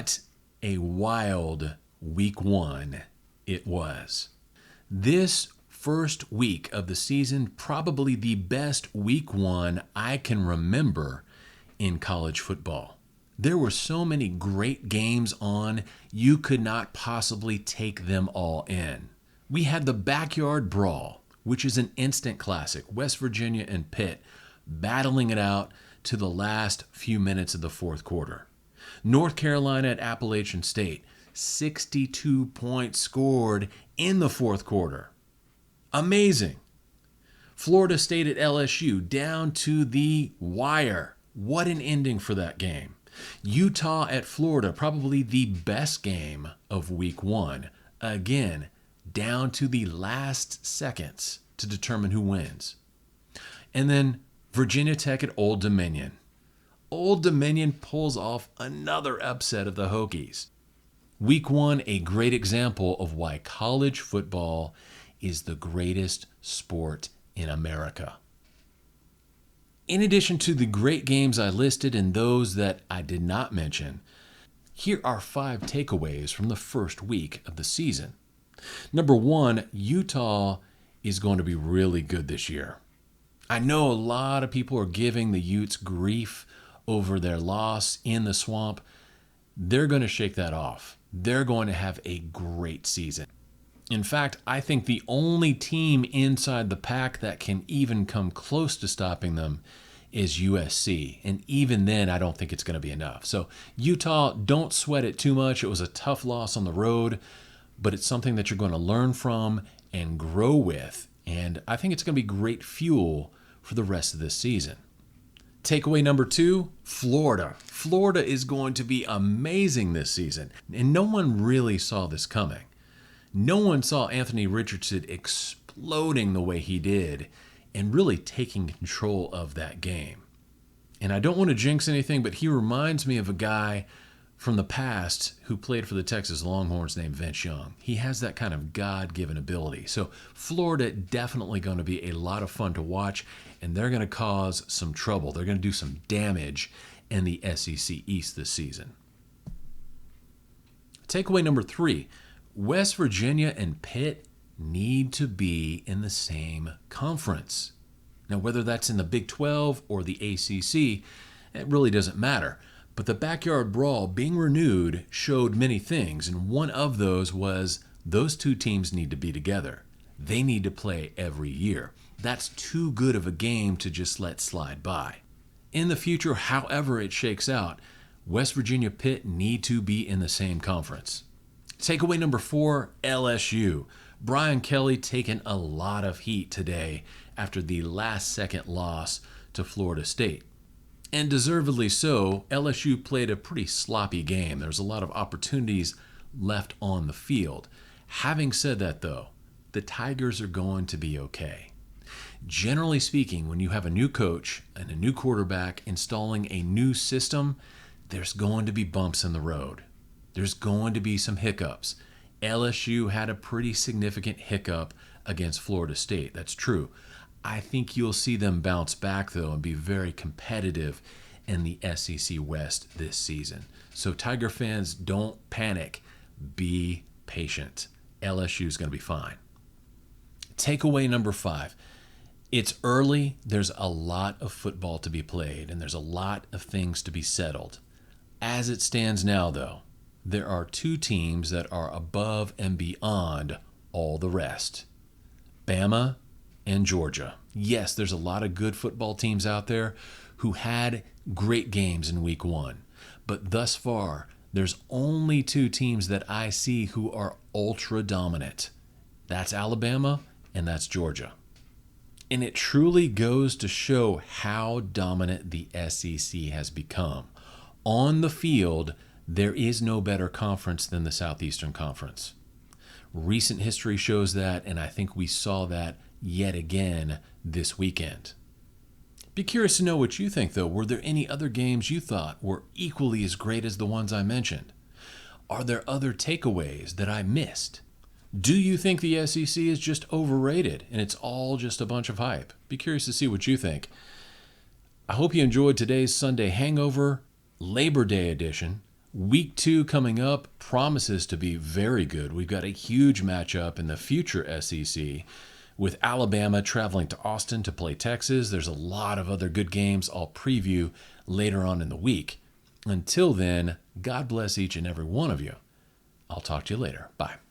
What a wild week one it was. This first week of the season, probably the best week one I can remember in college football. There were so many great games on, you could not possibly take them all in. We had the Backyard Brawl, which is an instant classic. West Virginia and Pitt battling it out to the last few minutes of the fourth quarter. North Carolina at Appalachian State, 62 points scored in the fourth quarter. Amazing. Florida State at LSU, down to the wire. What an ending for that game. Utah at Florida, probably the best game of week one. Again, down to the last seconds to determine who wins. And then Virginia Tech at Old Dominion. Old Dominion pulls off another upset of the Hokies. Week one, a great example of why college football is the greatest sport in America. In addition to the great games I listed and those that I did not mention, here are 5 takeaways from the first week of the season. Number 1, Utah is going to be really good this year. I know a lot of people are giving the Utes grief over their loss in the swamp. They're going to shake that off. They're going to have a great season. In fact, I think the only team inside the pack that can even come close to stopping them is USC. And even then, I don't think it's going to be enough. So Utah, don't sweat it too much. It was a tough loss on the road, but it's something that you're going to learn from and grow with. And I think it's going to be great fuel for the rest of this season. Takeaway number 2, Florida. Florida is going to be amazing this season. And no one really saw this coming. No one saw Anthony Richardson exploding the way he did and really taking control of that game. And I don't want to jinx anything, but he reminds me of a guy from the past who played for the Texas Longhorns named Vince Young. He has that kind of God-given ability. So Florida definitely going to be a lot of fun to watch, and they're going to cause some trouble. They're going to do some damage in the SEC East this season. Takeaway number 3, West Virginia and Pitt need to be in the same conference. Now, whether that's in the Big 12 or the ACC, it really doesn't matter. But the Backyard Brawl being renewed showed many things, and one of those was those two teams need to be together. They need to play every year. That's too good of a game to just let slide by. In the future, however it shakes out, West Virginia Pitt need to be in the same conference. Takeaway number 4, LSU. Brian Kelly taking a lot of heat today after the last-second loss to Florida State. And deservedly so. LSU played a pretty sloppy game. There's a lot of opportunities left on the field. Having said that, though, the Tigers are going to be okay. Generally speaking, when you have a new coach and a new quarterback installing a new system, there's going to be bumps in the road. There's going to be some hiccups. LSU had a pretty significant hiccup against Florida State. That's true. I think you'll see them bounce back, though, and be very competitive in the SEC West this season. So Tiger fans, don't panic. Be patient. LSU is going to be fine. Takeaway number 5. It's early. There's a lot of football to be played, and there's a lot of things to be settled. As it stands now, though, there are 2 teams that are above and beyond all the rest. Bama and Georgia. Yes, there's a lot of good football teams out there who had great games in week 1. But thus far, there's only 2 teams that I see who are ultra dominant. That's Alabama and that's Georgia. And it truly goes to show how dominant the SEC has become. On the field, there is no better conference than the Southeastern Conference. Recent history shows that, and I think we saw that yet again this weekend. Be curious to know what you think, though. Were there any other games you thought were equally as great as the ones I mentioned? Are there other takeaways that I missed? Do you think the SEC is just overrated and it's all just a bunch of hype? Be curious to see what you think. I hope you enjoyed today's Sunday Hangover Labor Day edition. Week 2 coming up promises to be very good. We've got a huge matchup in the future SEC with Alabama traveling to Austin to play Texas. There's a lot of other good games I'll preview later on in the week. Until then, God bless each and every one of you. I'll talk to you later. Bye.